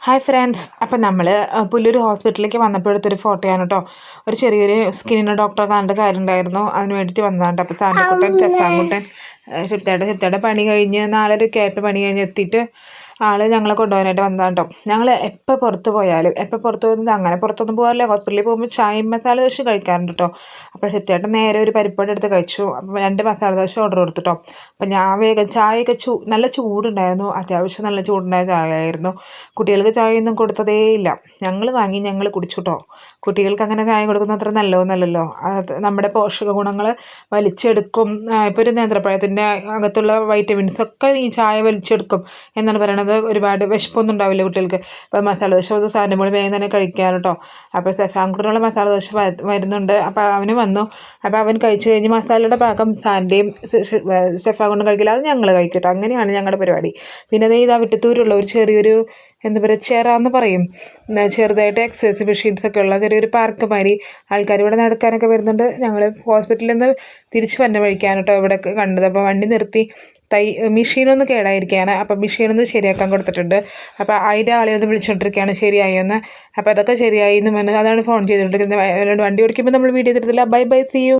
Hi friends, അപ്പം നമ്മൾ പുല്ലൂർ ഹോസ്പിറ്റലിലേക്ക് വന്നപ്പോൾ എടുത്തൊരു ഫോട്ടോയാണ് കേട്ടോ. ഒരു ചെറിയൊരു സ്കിന്നിൻ്റെ ഡോക്ടറെ കാണേണ്ട കാര്യം ഉണ്ടായിരുന്നു, അതിന് വേണ്ടിയിട്ട് വന്നതാണ്. അപ്പോൾ സാൻഡക്കുട്ടൻ ചെഫാൻകുട്ടൻ ഷിഫ്റ്റയുടെ പണി കഴിഞ്ഞ് 4:30 ആയപ്പോൾ പണി കഴിഞ്ഞ് എത്തിയിട്ട് ഞങ്ങളെ കൊണ്ടുപോകാനായിട്ട് വന്നതാണ് കേട്ടോ. ഞങ്ങൾ എപ്പോൾ പുറത്ത് പോയാലും പുറത്ത് പോകുന്നത് അങ്ങനെ പുറത്തൊന്നും പോകാറില്ല. ഹോസ്പിറ്റലിൽ പോകുമ്പോൾ ചായയും മസാല ദോശ കഴിക്കാറുണ്ട് കേട്ടോ. അപ്പോൾ ഷിഫ്റ്റേട്ടൻ നേരെ ഒരു പരിപ്പാടി എടുത്ത് കഴിച്ചു. അപ്പോൾ 2 മസാല ദോശ ഓർഡർ കൊടുത്തു കേട്ടോ. അപ്പോൾ ഞാൻ വേഗം ചായയൊക്കെ നല്ല ചൂടുണ്ടായിരുന്നു, അത്യാവശ്യം നല്ല ചൂടുണ്ടായ ചായയായിരുന്നു. കുട്ടികൾക്ക് ചായയൊന്നും കൊടുത്തതേ ഇല്ല. ഞങ്ങൾ വാങ്ങി ഞങ്ങൾ കുടിച്ചു കേട്ടോ. കുട്ടികൾക്ക് അങ്ങനെ ചായ കൊടുക്കുന്നത് അത്ര നല്ലതൊന്നുമല്ലല്ലോ. അത് നമ്മുടെ പോഷക ഗുണങ്ങൾ വലിച്ചെടുക്കും. ഇപ്പോൾ ഒരു നേന്ത്രപ്പഴത്തിൻ്റെ അകത്തുള്ള വൈറ്റമിൻസൊക്കെ ഈ ചായ വലിച്ചെടുക്കും എന്നാണ് പറയണത്. ഒരുപാട് വിശപ്പൊന്നും ഉണ്ടാവില്ല കുട്ടികൾക്ക്. അപ്പോൾ മസാല ദോശ ഒന്ന് സാറിൻ്റെ മോൾ വേഗം തന്നെ കഴിക്കാൻ കേട്ടോ. അപ്പോൾ സെഫാൻകുട്ടനുള്ള മസാല ദോശ വരുന്നുണ്ട്. അപ്പോൾ അവന് വന്നു. അപ്പോൾ അവൻ കഴിച്ച് കഴിഞ്ഞ് മസാലയുടെ ഭാഗം സാറിൻ്റെയും സെഫാൻകുട്ടൻ കഴിക്കില്ല, അത് ഞങ്ങൾ കഴിക്കട്ടോ. അങ്ങനെയാണ് ഞങ്ങളുടെ പരിപാടി. പിന്നെ അതേ ഇതാ വിട്ടത്തൂരുള്ള ഒരു ചെറിയൊരു എന്താ പറയുക, ചെറാന്ന് പറയും, ചെറുതായിട്ട് എക്സസൈസ് മെഷീൻസൊക്കെ ഉള്ള ചെറിയൊരു പാർക്ക് മാതിരി ആൾക്കാർ ഇവിടെ നടക്കാനൊക്കെ വരുന്നുണ്ട്. ഞങ്ങൾ ഹോസ്പിറ്റലിൽ നിന്ന് തിരിച്ച് വന്ന വഴിക്കാണ് കേട്ടോ ഇവിടെ കണ്ടത്. അപ്പോൾ വണ്ടി നിർത്തി മെഷീനൊന്ന് കേടായിരിക്കുകയാണ്. അപ്പോൾ മെഷീനൊന്ന് ശരിയാക്കാൻ കൊടുത്തിട്ടുണ്ട്. അപ്പോൾ അതിൻ്റെ ആളെ ഒന്ന് വിളിച്ചുകൊണ്ടിരിക്കുകയാണ് ശരിയായെന്ന്. അപ്പോൾ അതൊക്കെ ശരിയായി എന്ന് പറഞ്ഞ് അതാണ് ഫോൺ ചെയ്തുകൊണ്ടിരിക്കുന്നത്. വണ്ടി ഓടിക്കുമ്പോൾ നമ്മൾ വീഡിയോ തരത്തില്ല. Bye bye, see U.